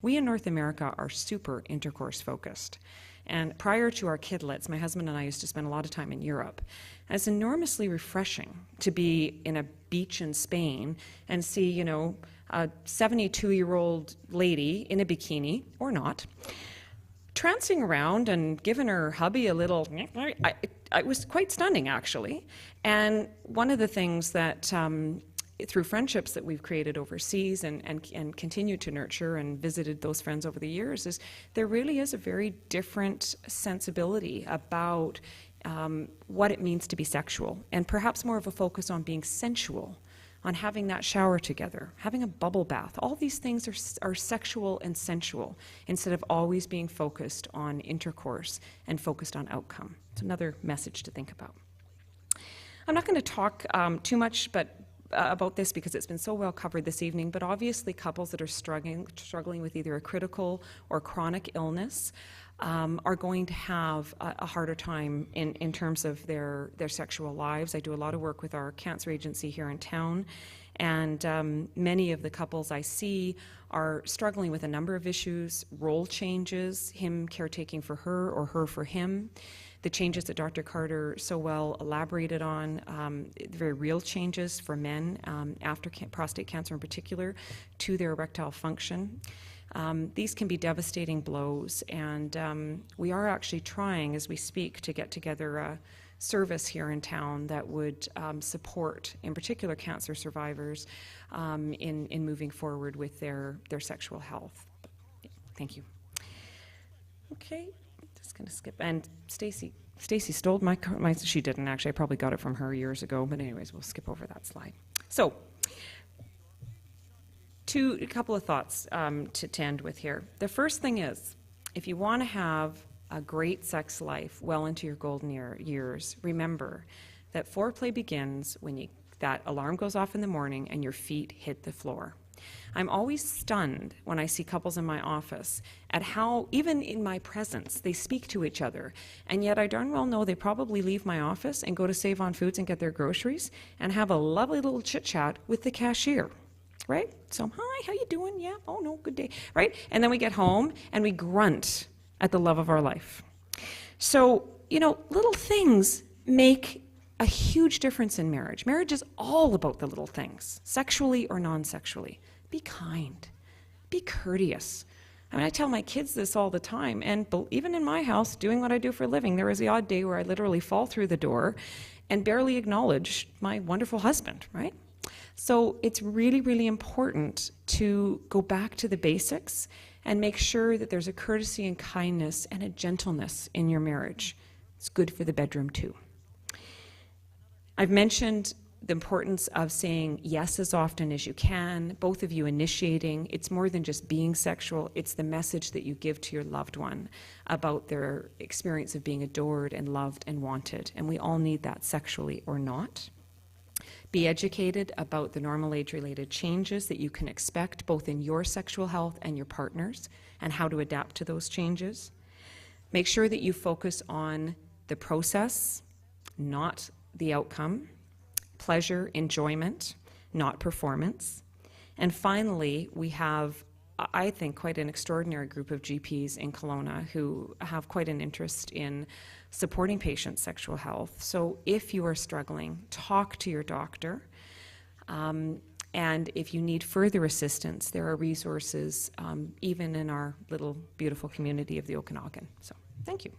We in North America are super intercourse focused. And prior to our kidlets, my husband and I used to spend a lot of time in Europe. And it's enormously refreshing to be in a beach in Spain and see, you know, a 72-year-old lady in a bikini, or not, trancing around and giving her hubby a little, it was quite stunning, actually. And one of the things that, through friendships that we've created overseas and continue to nurture and visited those friends over the years, is there really is a very different sensibility about what it means to be sexual, and perhaps more of a focus on being sensual, on having that shower together, having a bubble bath. All these things are sexual and sensual, instead of always being focused on intercourse and focused on outcome. It's another message to think about. I'm not going to talk too much about this because it's been so well covered this evening, but obviously couples that are struggling with either a critical or chronic illness are going to have a harder time in terms of their sexual lives. I do a lot of work with our cancer agency here in town, and many of the couples I see are struggling with a number of issues: role changes, him caretaking for her or her for him, the changes that Dr. Carter so well elaborated on, very real changes for men after prostate cancer in particular to their erectile function. These can be devastating blows, and we are actually trying as we speak to get together a service here in town that would support, in particular, cancer survivors in moving forward with their sexual health. Yeah, thank you. Okay, just going to skip. And Stacy stole my, she didn't actually, I probably got it from her years ago, but anyways, we'll skip over that slide. So, a couple of thoughts to end with here. The first thing is, if you want to have a great sex life well into your golden years, remember that foreplay begins when that alarm goes off in the morning and your feet hit the floor. I'm always stunned when I see couples in my office at how, even in my presence, they speak to each other. And yet I darn well know they probably leave my office and go to Save on Foods and get their groceries and have a lovely little chit-chat with the cashier. Right? So, hi, how you doing? Yeah, oh no, good day. Right? And then we get home and we grunt at the love of our life. So, you know, little things make a huge difference in marriage. Marriage is all about the little things, sexually or non-sexually. Be kind. Be courteous. I mean, I tell my kids this all the time, and even in my house, doing what I do for a living, there is the odd day where I literally fall through the door and barely acknowledge my wonderful husband, right? So it's really, really important to go back to the basics and make sure that there's a courtesy and kindness and a gentleness in your marriage. It's good for the bedroom too. I've mentioned the importance of saying yes as often as you can, both of you initiating. It's more than just being sexual, it's the message that you give to your loved one about their experience of being adored and loved and wanted, and we all need that, sexually or not. Be educated about the normal age-related changes that you can expect both in your sexual health and your partner's, and how to adapt to those changes. Make sure that you focus on the process, not the outcome. Pleasure, enjoyment, not performance. And finally, we have, I think, quite an extraordinary group of GPs in Kelowna who have quite an interest in supporting patients' sexual health. So if you are struggling, talk to your doctor. And if you need further assistance, there are resources even in our little beautiful community of the Okanagan. So thank you.